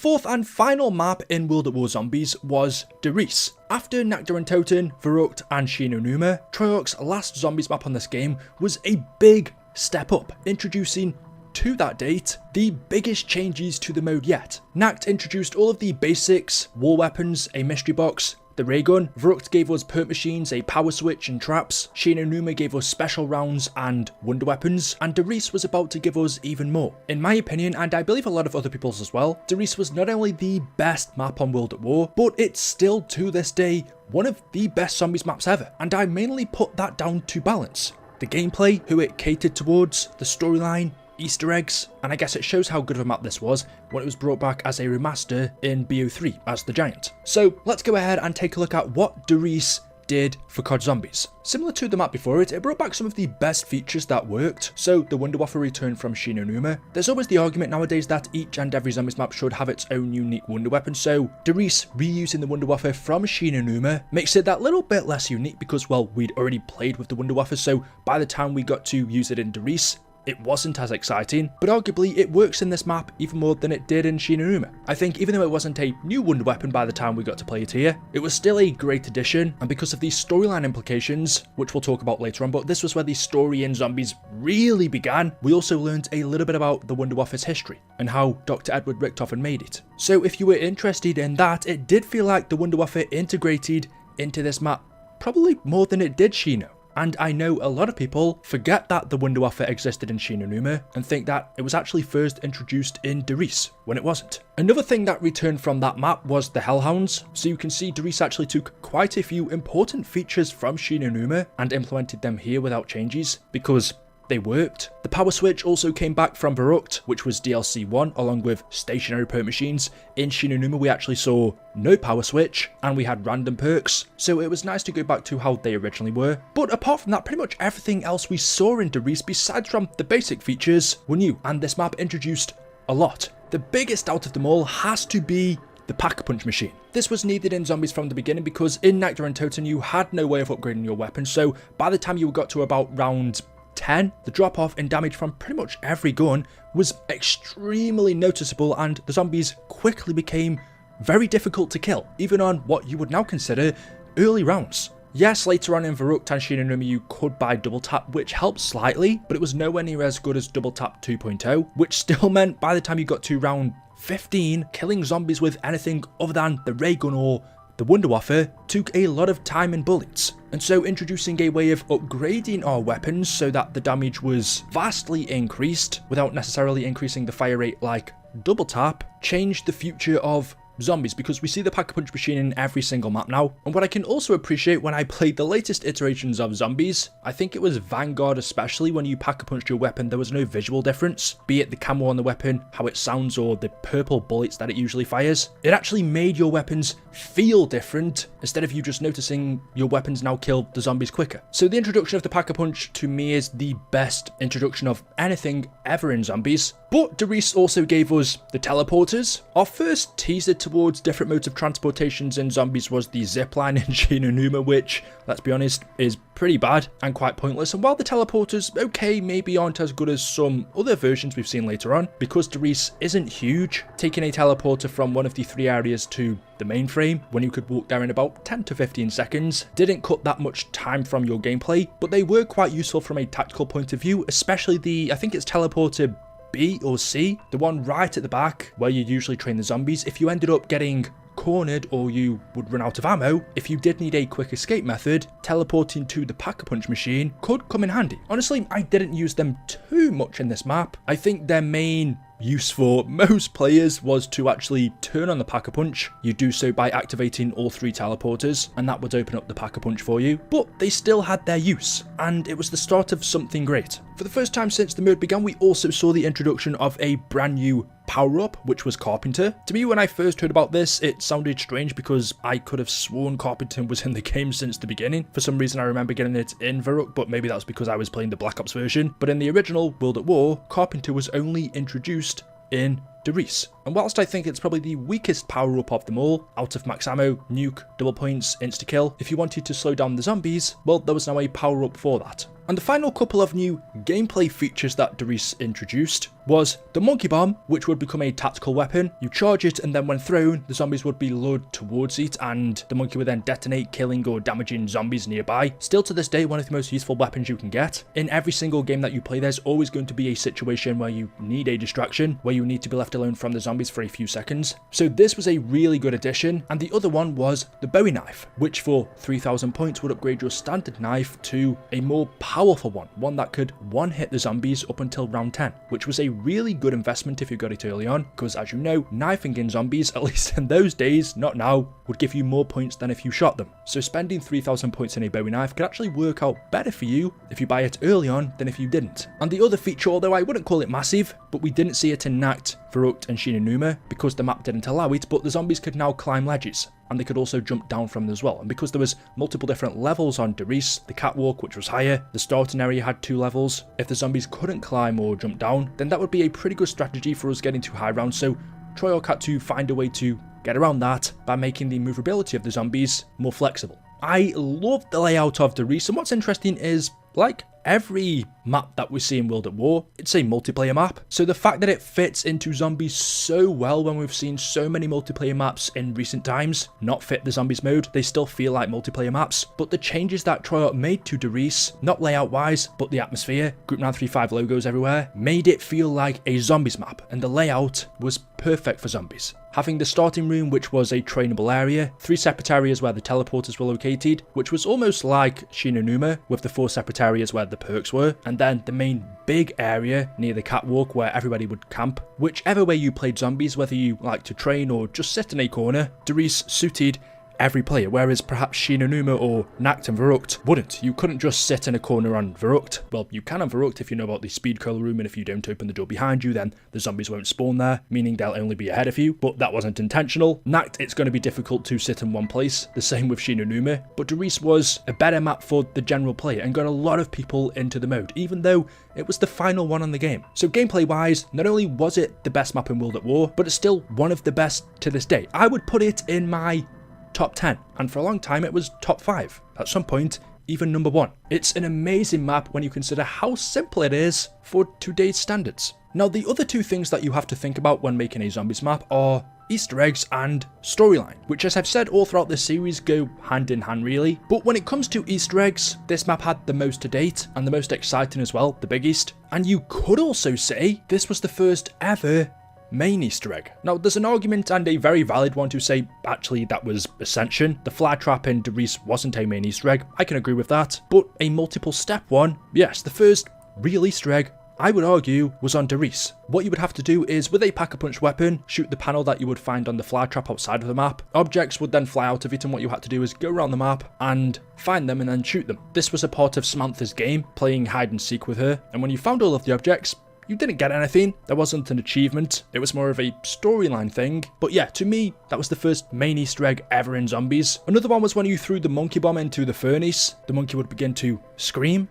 fourth and final map in World at War Zombies was Riese. After Nakda and Toten, Verrucht and Shi No Numa, Treyarch's last Zombies map on this game was a big step up, introducing to that date the biggest changes to the mode yet. Nacht introduced all of the basics, war weapons, a mystery box, the ray gun. Verrucht gave us perk machines, a power switch and traps. Shi No Numa gave us special rounds and wonder weapons, and Riese was about to give us even more. In my opinion, and I believe a lot of other people's as well, Riese was not only the best map on World at War, but it's still to this day one of the best Zombies maps ever, and I mainly put that down to balance. The gameplay, who it catered towards, the storyline, Easter eggs, and I guess it shows how good of a map this was when it was brought back as a remaster in BO3 as the Giant. So let's go ahead and take a look at what Riese did for COD Zombies. Similar to the map before it, it brought back some of the best features that worked. So the Wunderwaffe returned from Shi No Numa. There's always the argument nowadays that each and every Zombies map should have its own unique wonder weapon, so Riese reusing the Wunderwaffe from Shi No Numa makes it that little bit less unique because, well, we'd already played with the Wunderwaffe, so by the time we got to use it in Riese, it wasn't as exciting, but arguably it works in this map even more than it did in Shi No Numa. I think even though it wasn't a new wonder weapon by the time we got to play it here, it was still a great addition, and because of the storyline implications, which we'll talk about later on, but this was where the story in Zombies really began, we also learned a little bit about the Wunderwaffe's history and how Dr. Edward Richtofen made it. So if you were interested in that, it did feel like the Wunderwaffe integrated into this map probably more than it did Shi No. And I know a lot of people forget that the Wunderwaffe existed in Shi No Numa and think that it was actually first introduced in Riese, when it wasn't. Another thing that returned from that map was the Hellhounds, so you can see Riese actually took quite a few important features from Shi No Numa and implemented them here without changes, because they worked. The power switch also came back from Verrucht, which was DLC 1, along with stationary perk machines. In Shi No Numa we actually saw no power switch, and we had random perks, so it was nice to go back to how they originally were. But apart from that, pretty much everything else we saw in Riese, besides from the basic features, were new, and this map introduced a lot. The biggest out of them all has to be the Pack-a-Punch machine. This was needed in Zombies from the beginning because in Nakda and Toten you had no way of upgrading your weapon, so by the time you got to about round 10, the drop off in damage from pretty much every gun was extremely noticeable, and the zombies quickly became very difficult to kill, even on what you would now consider early rounds. Yes, later on in Verrucht and Shi No Numa you could buy double tap, which helped slightly, but it was nowhere near as good as double tap 2.0, which still meant by the time you got to round 15, killing zombies with anything other than the ray gun or the Wunderwaffe took a lot of time and bullets, and so introducing a way of upgrading our weapons so that the damage was vastly increased without necessarily increasing the fire rate like double tap changed the future of Zombies, because we see the Pack-a-Punch machine in every single map now. And what I can also appreciate when I played the latest iterations of Zombies, I think it was Vanguard especially, when you Pack-a-Punched your weapon there was no visual difference, be it the camo on the weapon, how it sounds, or the purple bullets that it usually fires. It actually made your weapons feel different instead of you just noticing your weapons now kill the zombies quicker. So the introduction of the Pack-a-Punch to me is the best introduction of anything ever in Zombies. But Riese also gave us the teleporters. Our first teaser towards different modes of transportations in Zombies was the zipline in Shi No Numa, which, let's be honest, is pretty bad and quite pointless. And while the teleporters, okay, maybe aren't as good as some other versions we've seen later on, because Riese isn't huge, taking a teleporter from one of the 3 areas to the mainframe, when you could walk there in about 10 to 15 seconds, didn't cut that much time from your gameplay, but they were quite useful from a tactical point of view, especially the, I think it's teleporter B or C, the one right at the back where you usually train the zombies. If you ended up getting cornered or you would run out of ammo, if you did need a quick escape method, teleporting to the Pack-a-Punch machine could come in handy. Honestly, I didn't use them too much in this map. I think their main use for most players was to actually turn on the Pack-a-Punch. You do so by activating all 3 teleporters, and that would open up the Pack-a-Punch for you, but they still had their use, and it was the start of something great. For the first time since the mode began, we also saw the introduction of a brand new power-up, which was Carpenter. To me, when I first heard about this, it sounded strange because I could have sworn Carpenter was in the game since the beginning. For some reason I remember getting it in Verrucht, but maybe that's because I was playing the Black Ops version. But in the original World at War, Carpenter was only introduced in Riese. And whilst I think it's probably the weakest power-up of them all, out of max ammo, nuke, double points, insta-kill, if you wanted to slow down the zombies, well, there was now a power-up for that. And the final couple of new gameplay features that Riese introduced was the monkey bomb, which would become a tactical weapon. You charge it, and then when thrown, the zombies would be lured towards it, and the monkey would then detonate, killing or damaging zombies nearby. Still to this day, one of the most useful weapons you can get. In every single game that you play, there's always going to be a situation where you need a distraction, where you need to be left alone from the zombies for a few seconds. So this was a really good addition. And the other one was the Bowie knife, which for 3,000 points would upgrade your standard knife to a more powerful one that could one-hit the zombies up until round 10, which was a really good investment if you got it early on, because as you know, knifing in zombies, at least in those days, not now, would give you more points than if you shot them. So spending 3,000 points in a Bowie knife could actually work out better for you if you buy it early on than if you didn't. And the other feature, although I wouldn't call it massive, but we didn't see it in Nacht, Verrückt and Shinonuma because the map didn't allow it, but the zombies could now climb ledges. And they could also jump down from them as well. And because there was multiple different levels on Riese, the catwalk, which was higher, the starting area had 2 levels. If the zombies couldn't climb or jump down, then that would be a pretty good strategy for us getting to high round. So Treyarch had to find a way to get around that by making the movability of the zombies more flexible. I love the layout of Riese, and what's interesting is, like every map that we see in World at War, it's a multiplayer map. So the fact that it fits into zombies so well when we've seen so many multiplayer maps in recent times not fit the zombies mode, they still feel like multiplayer maps. But the changes that Treyarch made to Riese, not layout wise, but the atmosphere, Group 935 logos everywhere, made it feel like a zombies map, and the layout was perfect for zombies. Having the starting room, which was a trainable area, 3 separate areas where the teleporters were located, which was almost like Shinonuma with the 4 separate areas where the perks were, and then the main big area near the catwalk where everybody would camp. Whichever way you played zombies, whether you like to train or just sit in a corner, Riese suited every player, whereas perhaps Shinonuma or Nacht and Verrückt wouldn't. You couldn't just sit in a corner on Verrückt. Well, you can on Verrückt if you know about the speed cola room, and if you don't open the door behind you, then the zombies won't spawn there, meaning they'll only be ahead of you, but that wasn't intentional. Nacht, it's going to be difficult to sit in one place, the same with Shinonuma, but Riese was a better map for the general player and got a lot of people into the mode, even though it was the final one on the game. So gameplay wise, not only was it the best map in World at War, but it's still one of the best to this day. I would put it in my top 10, and for a long time it was top 5, at some point even number 1. It's an amazing map when you consider how simple it is for today's standards. Now the other 2 things that you have to think about when making a zombies map are Easter eggs and storyline, which as I've said all throughout this series go hand in hand really, but when it comes to Easter eggs, this map had the most to date and the most exciting as well, the biggest, and you could also say this was the first ever main Easter egg. Now there's an argument, and a very valid one, to say actually that was Ascension. The fly trap in Riese wasn't a main Easter egg, I can agree with that, but a multiple step one, yes, the first real Easter egg I would argue was on Riese. What you would have to do is, with a pack-a-punch weapon, shoot the panel that you would find on the fly trap outside of the map. Objects would then fly out of it, and what you had to do is go around the map and find them and then shoot them. This was a part of Samantha's game, playing hide and seek with her, and when you found all of the objects, you didn't get anything. There wasn't an achievement. It was more of a storyline thing. But yeah, to me, that was the first main Easter egg ever in zombies. Another one was when you threw the monkey bomb into the furnace, the monkey would begin to scream.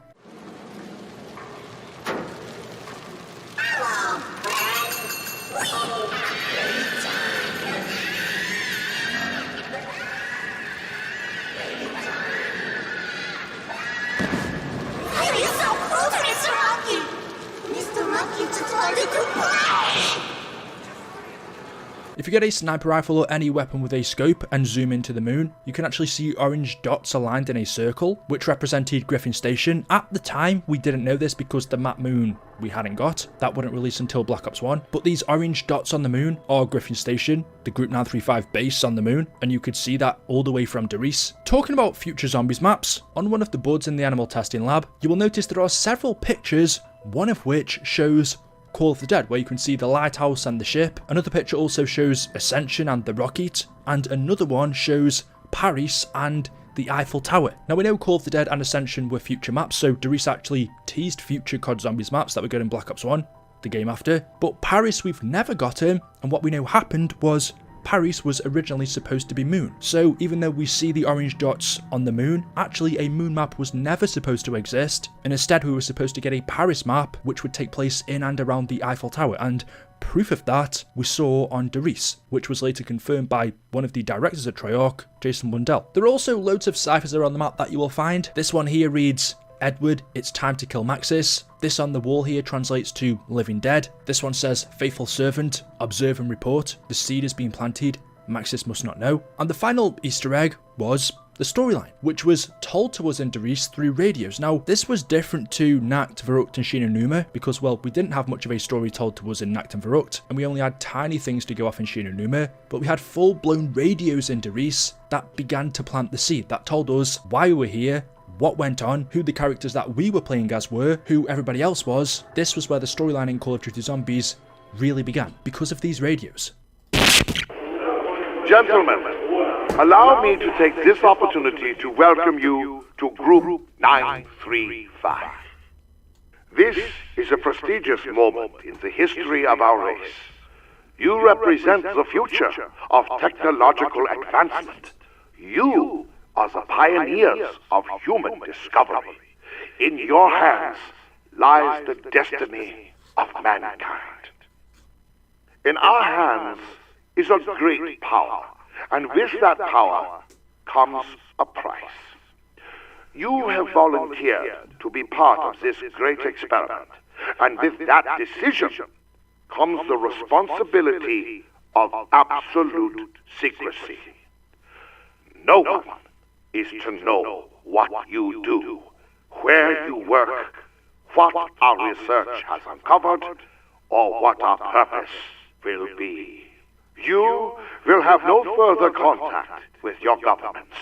If you get a sniper rifle or any weapon with a scope and zoom into the moon, you can actually see orange dots aligned in a circle, which represented Griffin Station. At the time, we didn't know this because the map moon we hadn't got. That wouldn't release until Black Ops 1. But these orange dots on the moon are Griffin Station, the Group 935 base on the moon, and you could see that all the way from Riese. Talking about future zombies maps, on one of the boards in the animal testing lab, you will notice there are several pictures, one of which shows Call of the Dead, where you can see the lighthouse and the ship. Another picture also shows Ascension and the rocket, and another one shows Paris and the Eiffel Tower. Now we know Call of the Dead and Ascension were future maps, so Riese actually teased future COD Zombies maps that were good in Black Ops 1, the game after. But Paris we've never got him, and what we know happened was Paris was originally supposed to be moon. So even though we see the orange dots on the moon, actually a moon map was never supposed to exist, and instead we were supposed to get a Paris map which would take place in and around the Eiffel Tower, and proof of that we saw on Riese, which was later confirmed by one of the directors at Treyarch, Jason Mundell. There are also loads of ciphers around the map that you will find. This one here reads Edward, it's time to kill Maxis. This on the wall here translates to living dead. This one says faithful servant, observe and report. The seed has been planted. Maxis must not know. And the final Easter egg was the storyline, which was told to us in Riese through radios. Now, this was different to Nacht, Verrucht and Shinonuma because, well, we didn't have much of a story told to us in Nacht and Verrucht, and we only had tiny things to go off in Shinonuma, but we had full-blown radios in Riese that began to plant the seed, that told us why we were here, what went on, who the characters that we were playing as were, who everybody else was. This was where the storyline in Call of Duty Zombies really began, because of these radios. Gentlemen, allow me to take this opportunity to welcome you to Group 935. This is a prestigious moment in the history of our race. You represent the future of technological advancement. You are the pioneers of human discovery. In your hands lies the destiny of mankind. In our hands is a great power, and with that power comes a price. You have volunteered to be part of this great experiment, and with that decision comes the responsibility of absolute secrecy. No one is to know what you do, where you work, what our research has uncovered, or what our purpose will be. You will have no further contact with your governments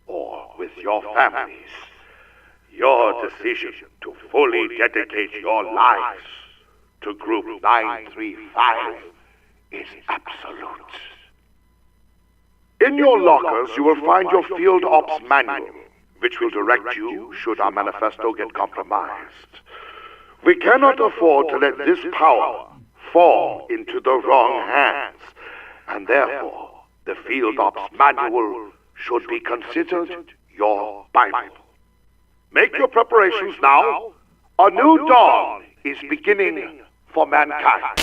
or with your families. Your decision to fully dedicate your lives to Group 935 is absolute. In your lockers, you will find your Field Ops Manual, which will direct you should our manifesto get compromised. We cannot afford to let this power fall into the wrong hands, and therefore the Field Ops Manual should be considered your Bible. Make your preparations now. A new dawn is beginning for mankind.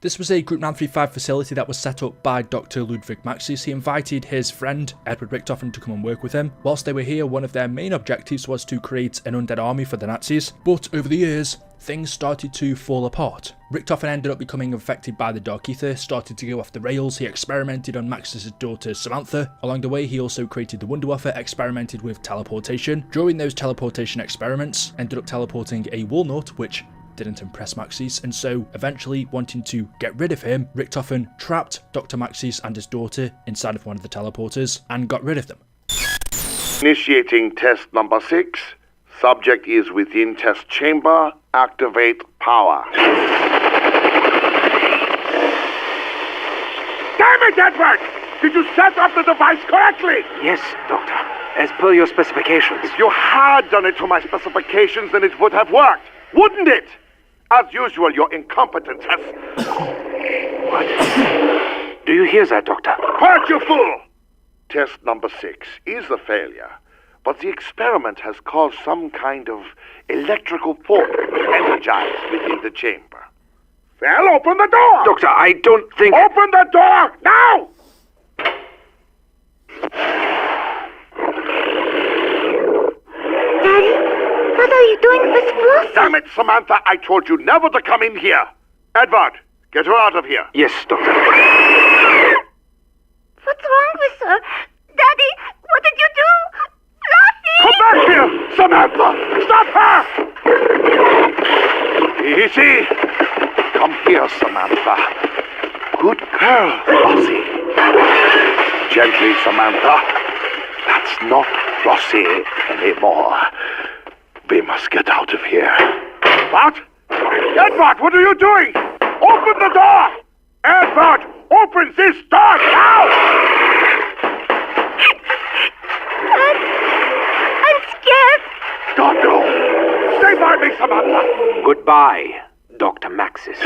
This was a Group 935 facility that was set up by Dr. Ludwig Maxis. He invited his friend Edward Richtofen to come and work with him. Whilst they were here, one of their main objectives was to create an undead army for the Nazis, but over the years, things started to fall apart. Richtofen ended up becoming infected by the Dark Ether, started to go off the rails. He experimented on Maxis' daughter Samantha. Along the way, he also created the Wunderwaffe, experimented with teleportation. During those teleportation experiments, ended up teleporting a walnut, which didn't impress Maxis, and so eventually wanting to get rid of him, Richtofen trapped Dr. Maxis and his daughter inside of one of the teleporters and got rid of them. Initiating test number 6. Subject is within test chamber. Activate power. Damn it, Edward! Did you set up the device correctly? Yes, Doctor. As per your specifications. If you had done it to my specifications, then it would have worked, wouldn't it? As usual, your incompetence has... What? Do you hear that, Doctor? Quiet, you fool! Test number 6 is a failure, but the experiment has caused some kind of electrical force energized within the chamber. Well, open the door! Doctor, I don't think... Open the door, now! Daddy, what are you doing with Flossie? Damn it, Samantha, I told you never to come in here. Edward, get her out of here. Yes, Doctor. What's wrong with her? Daddy, what did you do? Flossie! Come back here, Samantha! Stop her! Easy. Come here, Samantha. Good girl, Flossie. Gently, Samantha. That's not Flossie anymore. We must get out of here. What? Edward, what are you doing? Open the door! Edward, open this door now! I'm scared. Don't go! Stay by me, Samantha! Goodbye, Dr. Maxis.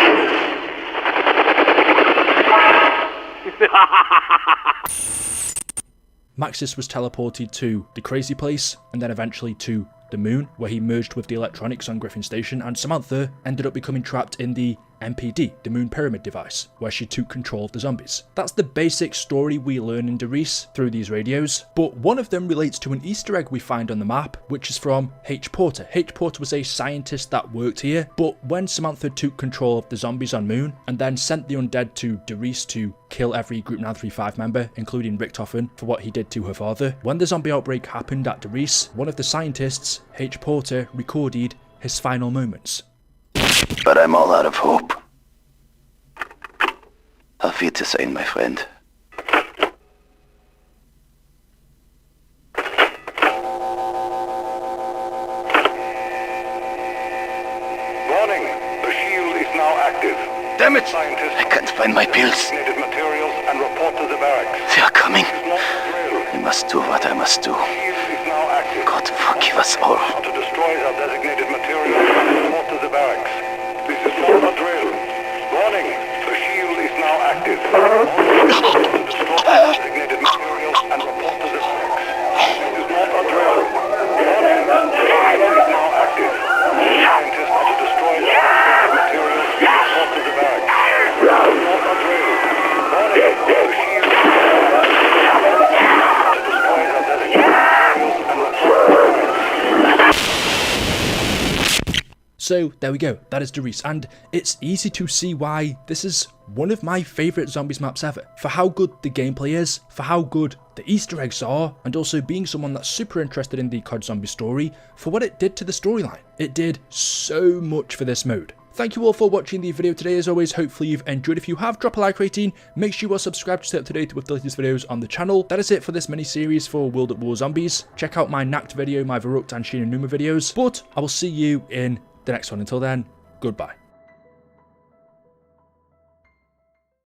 Maxis was teleported to the Crazy Place and then eventually to the Moon, where he merged with the electronics on Griffin Station, and Samantha ended up becoming trapped in the MPD, the Moon Pyramid device, where she took control of the zombies. That's the basic story we learn in Riese through these radios, but one of them relates to an Easter egg we find on the map, which is from H. Porter. H. Porter was a scientist that worked here, but when Samantha took control of the zombies on Moon, and then sent the undead to Riese to kill every Group 935 member, including Richtofen, for what he did to her father, when the zombie outbreak happened at Riese, one of the scientists, H. Porter, recorded his final moments. But I'm all out of hope. Auf Wiedersehen, my friend. Warning, the shield is now active. Damn it! Scientists I can't find my pills. needed materials and report to the barracks. They are coming. It's not a drill. I must do what I must do. The shield is now active. God forgive us all. To destroy our designated materials and report to the barracks. This is not a drill. Warning, the shield is now active. To destroy our designated materials and report to the barracks. This is not a drill. Warning, the shield is now active. Scientists are to destroy our designated materials and report to the barracks. This is not a drill. Warning, the shield is now active. To destroy our designated materials and report to the barracks. So there we go, that is Riese, and it's easy to see why this is one of my favourite zombies maps ever. For how good the gameplay is, for how good the Easter eggs are, and also being someone that's super interested in the COD zombie story, for what it did to the storyline. It did so much for this mode. Thank you all for watching the video today. As always, hopefully you've enjoyed. If you have, drop a like rating, make sure you are subscribed to stay up to date with the latest videos on the channel. That is it for this mini-series for World at War Zombies. Check out my Nacht video, my Verrückt and Shinonuma videos, but I will see you in the next one. Until then, goodbye.